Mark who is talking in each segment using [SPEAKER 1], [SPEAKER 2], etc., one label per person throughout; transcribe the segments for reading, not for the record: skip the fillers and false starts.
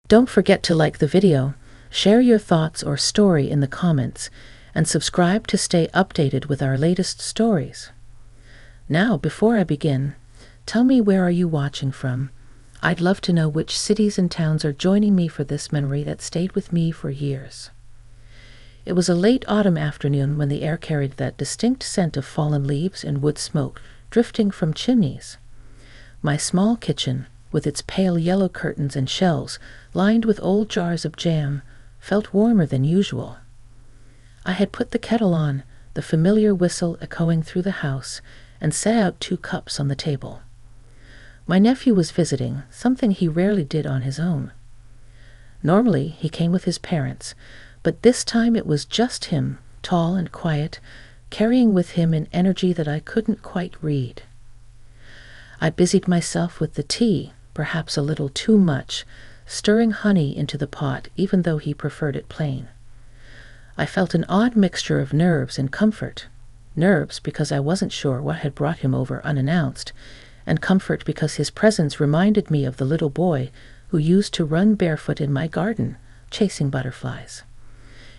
[SPEAKER 1] Don't forget to like the video, share your thoughts or story in the comments, and subscribe to stay updated with our latest stories. Now, before I begin, tell me, where are you watching from? I'd love to know which cities and towns are joining me for this memory that stayed with me for years. It was a late autumn afternoon when the air carried that distinct scent of fallen leaves and wood smoke drifting from chimneys. My small kitchen, with its pale yellow curtains and shelves lined with old jars of jam, felt warmer than usual. I had put the kettle on, the familiar whistle echoing through the house, and set out 2 cups on the table. My nephew was visiting, something he rarely did on his own. Normally, he came with his parents, but this time it was just him, tall and quiet, carrying with him an energy that I couldn't quite read. I busied myself with the tea, perhaps a little too much, stirring honey into the pot even though he preferred it plain. I felt an odd mixture of nerves and comfort. Nerves because I wasn't sure what had brought him over unannounced, and comfort because his presence reminded me of the little boy who used to run barefoot in my garden, chasing butterflies.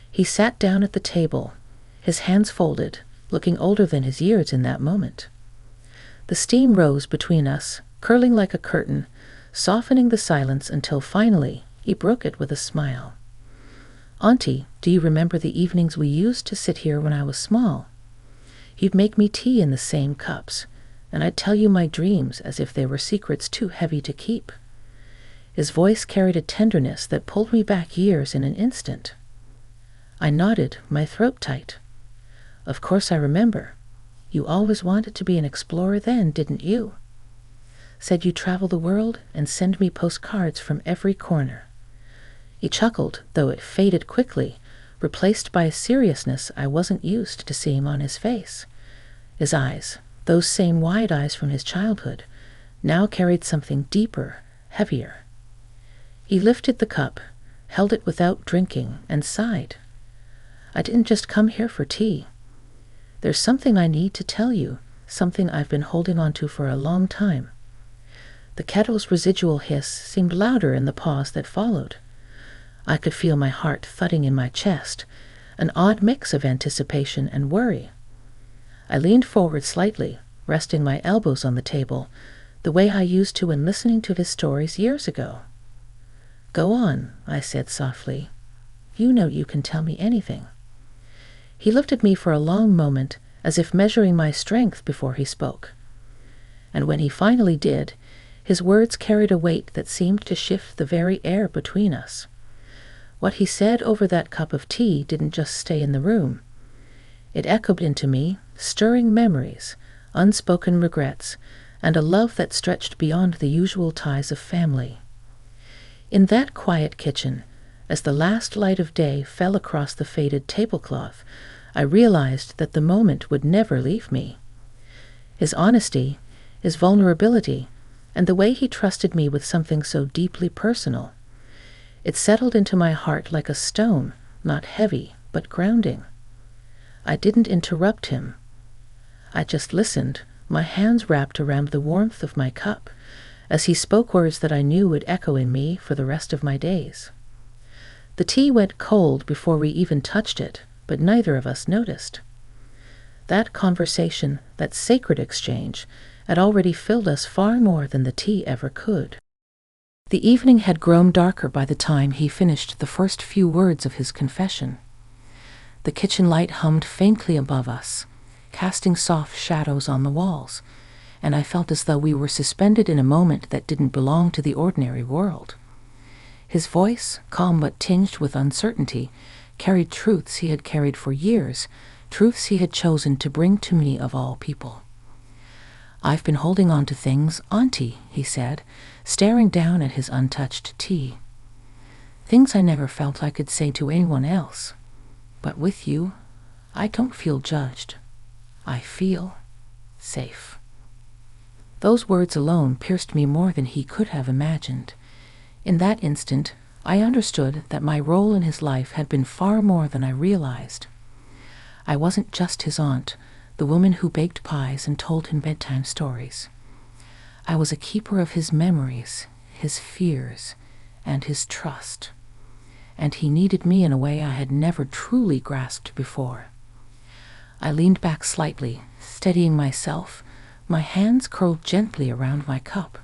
[SPEAKER 1] He sat down at the table, his hands folded, looking older than his years in that moment. The steam rose between us, curling like a curtain, softening the silence until finally he broke it with a smile. "Auntie, do you remember the evenings we used to sit here when I was small? You'd make me tea in the same cups, and I'd tell you my dreams as if they were secrets too heavy to keep." His voice carried a tenderness that pulled me back years in an instant. I nodded, my throat tight. "Of course I remember. You always wanted to be an explorer then, didn't you? Said you'd travel the world and send me postcards from every corner." He chuckled, though it faded quickly, replaced by a seriousness I wasn't used to seeing on his face. His eyes, those same wide eyes from his childhood, now carried something deeper, heavier. He lifted the cup, held it without drinking, and sighed. "I didn't just come here for tea. There's something I need to tell you, something I've been holding on to for a long time." The kettle's residual hiss seemed louder in the pause that followed. I could feel my heart thudding in my chest, an odd mix of anticipation and worry. I leaned forward slightly, resting my elbows on the table, the way I used to when listening to his stories years ago. "Go on," I said softly. "You know you can tell me anything." He looked at me for a long moment, as if measuring my strength before he spoke. And when he finally did, his words carried a weight that seemed to shift the very air between us. What he said over that cup of tea didn't just stay in the room. It echoed into me, stirring memories, unspoken regrets, and a love that stretched beyond the usual ties of family. In that quiet kitchen, as the last light of day fell across the faded tablecloth, I realized that the moment would never leave me. His honesty, his vulnerability, and the way he trusted me with something so deeply personal. It settled into my heart like a stone, not heavy, but grounding. I didn't interrupt him. I just listened, my hands wrapped around the warmth of my cup, as he spoke words that I knew would echo in me for the rest of my days. The tea went cold before we even touched it, but neither of us noticed. That conversation, that sacred exchange, had already filled us far more than the tea ever could. The evening had grown darker by the time he finished the first few words of his confession. The kitchen light hummed faintly above us, casting soft shadows on the walls, and I felt as though we were suspended in a moment that didn't belong to the ordinary world. His voice, calm but tinged with uncertainty, carried truths he had carried for years, truths he had chosen to bring to me of all people. "I've been holding on to things, Auntie," he said, staring down at his untouched tea. "Things I never felt I could say to anyone else. But with you, I don't feel judged. I feel safe." Those words alone pierced me more than he could have imagined. In that instant, I understood that my role in his life had been far more than I realized. I wasn't just his aunt, the woman who baked pies and told him bedtime stories. I was a keeper of his memories, his fears, and his trust. And he needed me in a way I had never truly grasped before. I leaned back slightly, steadying myself, my hands curled gently around my cup.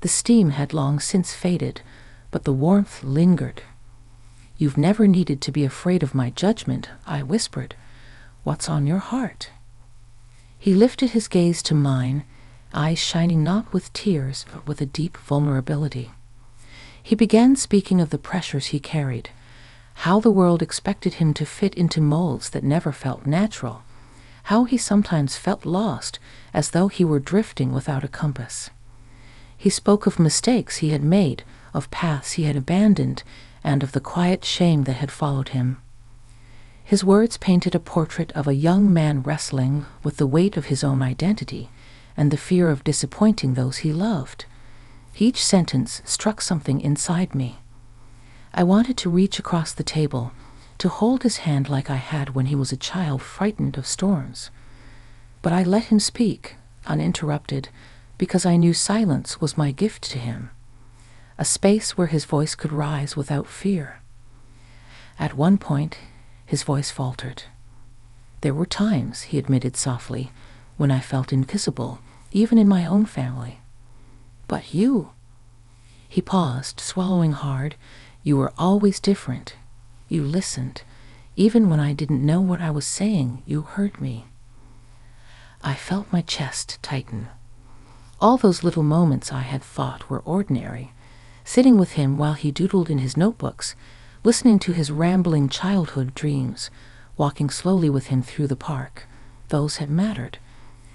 [SPEAKER 1] The steam had long since faded, but the warmth lingered. "You've never needed to be afraid of my judgment," I whispered. "What's on your heart?" He lifted his gaze to mine, eyes shining not with tears, but with a deep vulnerability. He began speaking of the pressures he carried, how the world expected him to fit into molds that never felt natural, how he sometimes felt lost, as though he were drifting without a compass. He spoke of mistakes he had made, of paths he had abandoned, and of the quiet shame that had followed him. His words painted a portrait of a young man wrestling with the weight of his own identity and the fear of disappointing those he loved. Each sentence struck something inside me. I wanted to reach across the table, to hold his hand like I had when he was a child frightened of storms. But I let him speak, uninterrupted, because I knew silence was my gift to him, a space where his voice could rise without fear. At one point, his voice faltered. "There were times," he admitted softly, "when I felt invisible, even in my own family. But you—" He paused, swallowing hard. "You were always different. You listened. Even when I didn't know what I was saying, you heard me." I felt my chest tighten. All those little moments I had thought were ordinary, sitting with him while he doodled in his notebooks, listening to his rambling childhood dreams, walking slowly with him through the park, those had mattered.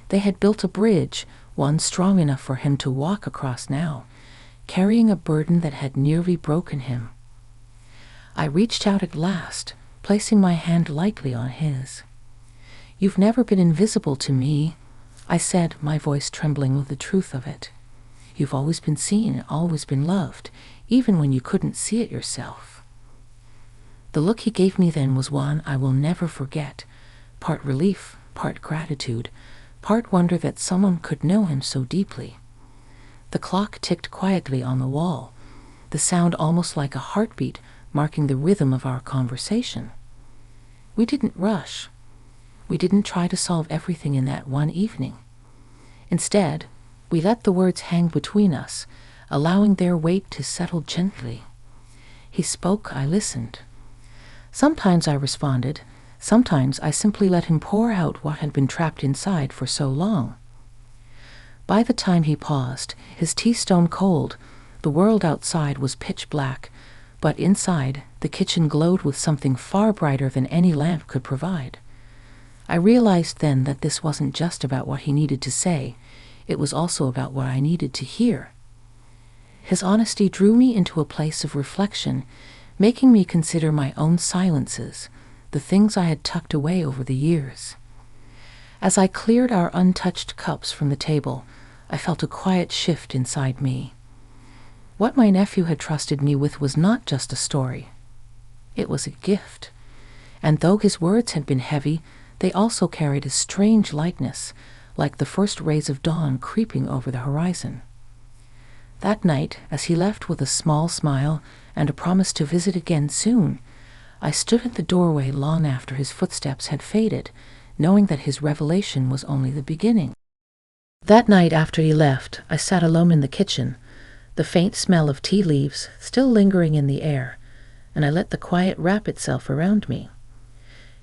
[SPEAKER 1] They had built a bridge, one strong enough for him to walk across now, carrying a burden that had nearly broken him. I reached out at last, placing my hand lightly on his. "You've never been invisible to me," I said, my voice trembling with the truth of it. "You've always been seen, always been loved, even when you couldn't see it yourself." The look he gave me then was one I will never forget, part relief, part gratitude, part wonder that someone could know him so deeply. The clock ticked quietly on the wall, the sound almost like a heartbeat marking the rhythm of our conversation. We didn't rush. We didn't try to solve everything in that one evening. Instead, we let the words hang between us, allowing their weight to settle gently. He spoke, I listened. Sometimes I responded, sometimes I simply let him pour out what had been trapped inside for so long. By the time he paused, his tea stone cold, the world outside was pitch black, but inside, the kitchen glowed with something far brighter than any lamp could provide. I realized then that this wasn't just about what he needed to say, it was also about what I needed to hear. His honesty drew me into a place of reflection, making me consider my own silences, the things I had tucked away over the years. As I cleared our untouched cups from the table, I felt a quiet shift inside me. What my nephew had trusted me with was not just a story. It was a gift. And though his words had been heavy, they also carried a strange lightness, like the first rays of dawn creeping over the horizon. That night, as he left with a small smile and a promise to visit again soon, I stood at the doorway long after his footsteps had faded, knowing that his revelation was only the beginning. That night after he left, I sat alone in the kitchen, the faint smell of tea leaves still lingering in the air, and I let the quiet wrap itself around me.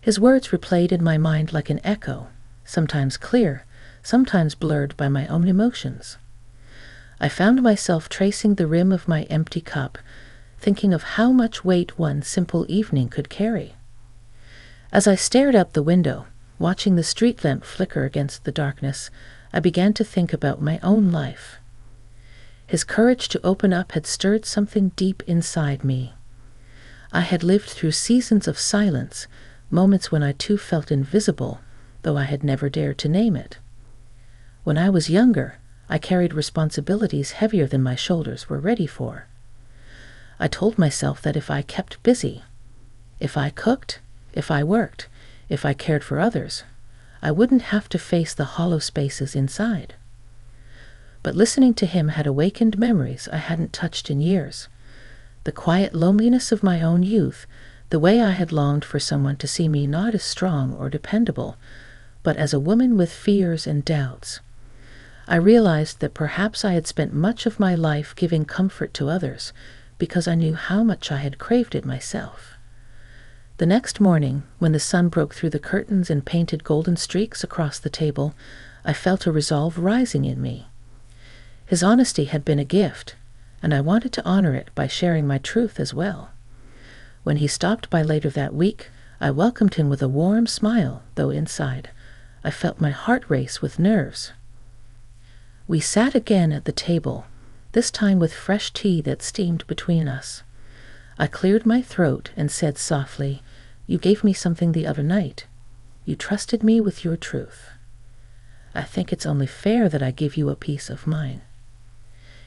[SPEAKER 1] His words replayed in my mind like an echo, sometimes clear, sometimes blurred by my own emotions. I found myself tracing the rim of my empty cup, thinking of how much weight one simple evening could carry. As I stared out the window, watching the street lamp flicker against the darkness, I began to think about my own life. His courage to open up had stirred something deep inside me. I had lived through seasons of silence, moments when I too felt invisible, though I had never dared to name it. When I was younger, I carried responsibilities heavier than my shoulders were ready for. I told myself that if I kept busy, if I cooked, if I worked, if I cared for others, I wouldn't have to face the hollow spaces inside. But listening to him had awakened memories I hadn't touched in years, The quiet loneliness of my own youth, the way I had longed for someone to see me not as strong or dependable, but as a woman with fears and doubts. I realized that perhaps I had spent much of my life giving comfort to others because I knew how much I had craved it myself. The next morning, when the sun broke through the curtains and painted golden streaks across the table, I felt a resolve rising in me. His honesty had been a gift, and I wanted to honor it by sharing my truth as well. When he stopped by later that week, I welcomed him with a warm smile, though inside I felt my heart race with nerves. We sat again at the table, this time with fresh tea that steamed between us. I cleared my throat and said softly, "You gave me something the other night. You trusted me with your truth. I think it's only fair that I give you a piece of mine."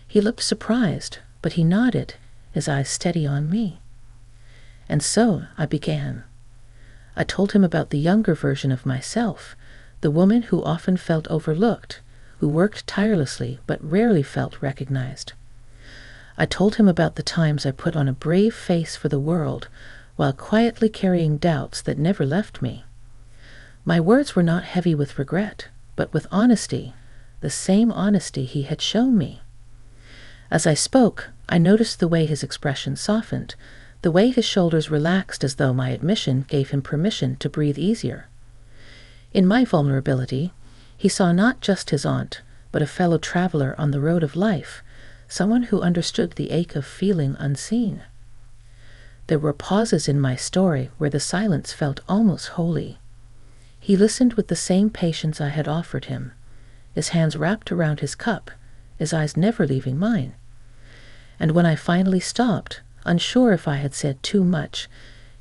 [SPEAKER 1] He looked surprised, but he nodded, his eyes steady on me. And so I began. I told him about the younger version of myself, the woman who often felt overlooked, who worked tirelessly but rarely felt recognized. I told him about the times I put on a brave face for the world while quietly carrying doubts that never left me. My words were not heavy with regret, but with honesty, the same honesty he had shown me. As I spoke, I noticed the way his expression softened, the way his shoulders relaxed as though my admission gave him permission to breathe easier. In my vulnerability, he saw not just his aunt, but a fellow traveler on the road of life, someone who understood the ache of feeling unseen. There were pauses in my story where the silence felt almost holy. He listened with the same patience I had offered him, his hands wrapped around his cup, his eyes never leaving mine. And when I finally stopped, unsure if I had said too much,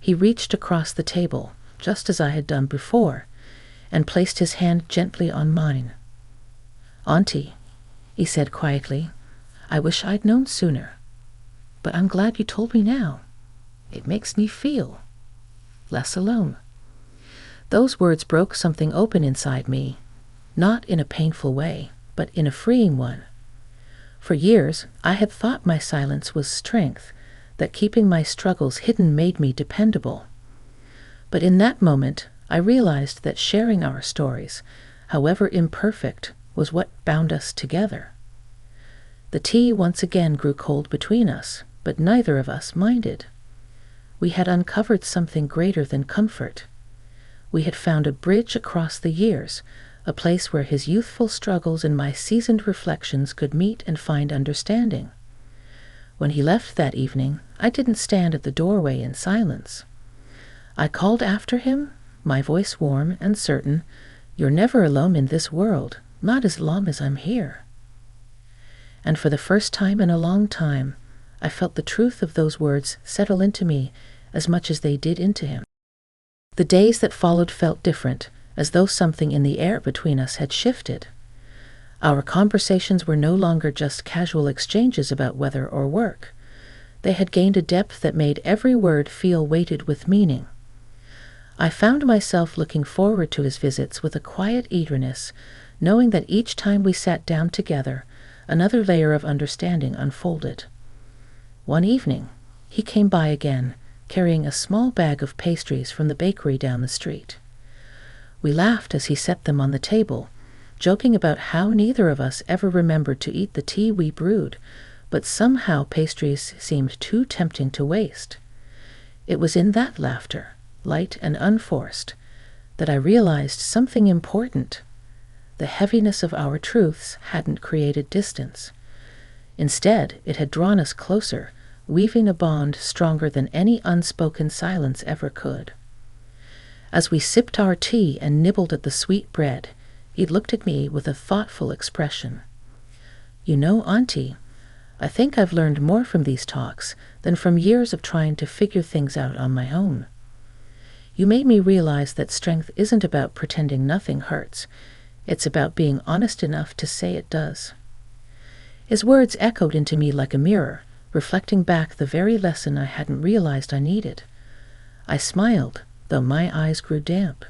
[SPEAKER 1] he reached across the table, just as I had done before, and placed his hand gently on mine. "Auntie," he said quietly, "I wish I'd known sooner. But I'm glad you told me now. It makes me feel less alone." Those words broke something open inside me, not in a painful way, but in a freeing one. For years, I had thought my silence was strength, that keeping my struggles hidden made me dependable. But in that moment, I realized that sharing our stories, however imperfect, was what bound us together. The tea once again grew cold between us, but neither of us minded. We had uncovered something greater than comfort. We had found a bridge across the years, a place where his youthful struggles and my seasoned reflections could meet and find understanding. When he left that evening, I didn't stand at the doorway in silence. I called after him, my voice warm and certain, "You're never alone in this world, not as long as I'm here." And for the first time in a long time, I felt the truth of those words settle into me as much as they did into him. The days that followed felt different, as though something in the air between us had shifted. Our conversations were no longer just casual exchanges about weather or work. They had gained a depth that made every word feel weighted with meaning. I found myself looking forward to his visits with a quiet eagerness, knowing that each time we sat down together, another layer of understanding unfolded. One evening, he came by again, carrying a small bag of pastries from the bakery down the street. We laughed as he set them on the table, joking about how neither of us ever remembered to eat the tea we brewed, but somehow pastries seemed too tempting to waste. It was in that laughter, light and unforced, that I realized something important. The heaviness of our truths hadn't created distance. Instead, it had drawn us closer, weaving a bond stronger than any unspoken silence ever could. As we sipped our tea and nibbled at the sweet bread, he looked at me with a thoughtful expression. "You know, Auntie, I think I've learned more from these talks than from years of trying to figure things out on my own. You made me realize that strength isn't about pretending nothing hurts. It's about being honest enough to say it does." His words echoed into me like a mirror, reflecting back the very lesson I hadn't realized I needed. I smiled, though my eyes grew damp.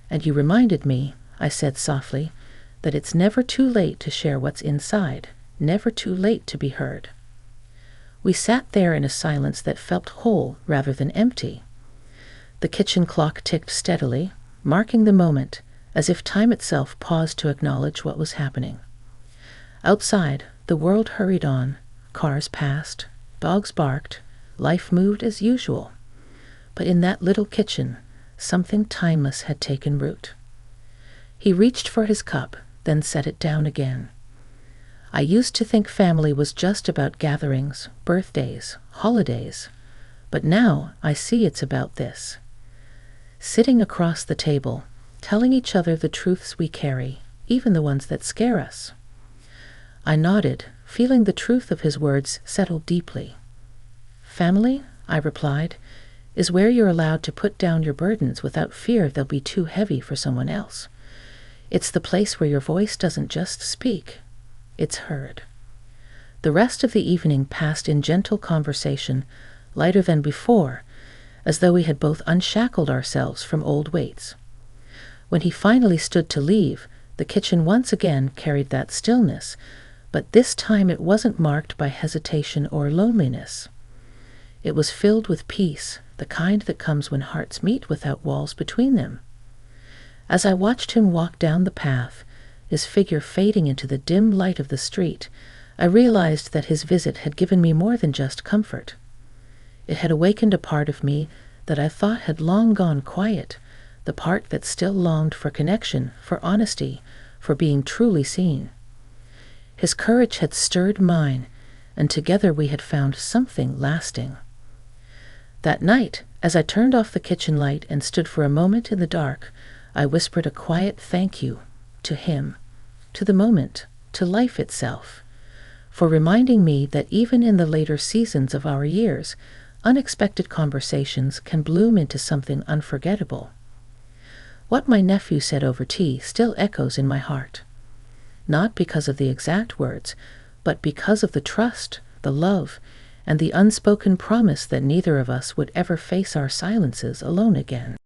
[SPEAKER 1] "And you reminded me," I said softly, "that it's never too late to share what's inside, never too late to be heard." We sat there in a silence that felt whole rather than empty. The kitchen clock ticked steadily, marking the moment, as if time itself paused to acknowledge what was happening. Outside, the world hurried on. Cars passed, dogs barked, life moved as usual. But in that little kitchen, something timeless had taken root. He reached for his cup, then set it down again. I used to think family was just about gatherings, birthdays, holidays, but now I see it's about this. Sitting across the table, telling each other the truths we carry, even the ones that scare us. I nodded, feeling the truth of his words settle deeply. Family, I replied, is where you're allowed to put down your burdens without fear they'll be too heavy for someone else. It's the place where your voice doesn't just speak, it's heard. The rest of the evening passed in gentle conversation, lighter than before, as though we had both unshackled ourselves from old weights. When he finally stood to leave, the kitchen once again carried that stillness, but this time it wasn't marked by hesitation or loneliness. It was filled with peace, the kind that comes when hearts meet without walls between them. As I watched him walk down the path, his figure fading into the dim light of the street, I realized that his visit had given me more than just comfort. It had awakened a part of me that I thought had long gone quiet, the part that still longed for connection, for honesty, for being truly seen. His courage had stirred mine, and together we had found something lasting. That night, as I turned off the kitchen light and stood for a moment in the dark, I whispered a quiet thank you to him, to the moment, to life itself, for reminding me that even in the later seasons of our years, unexpected conversations can bloom into something unforgettable. What my nephew said over tea still echoes in my heart, not because of the exact words, but because of the trust, the love, and the unspoken promise that neither of us would ever face our silences alone again.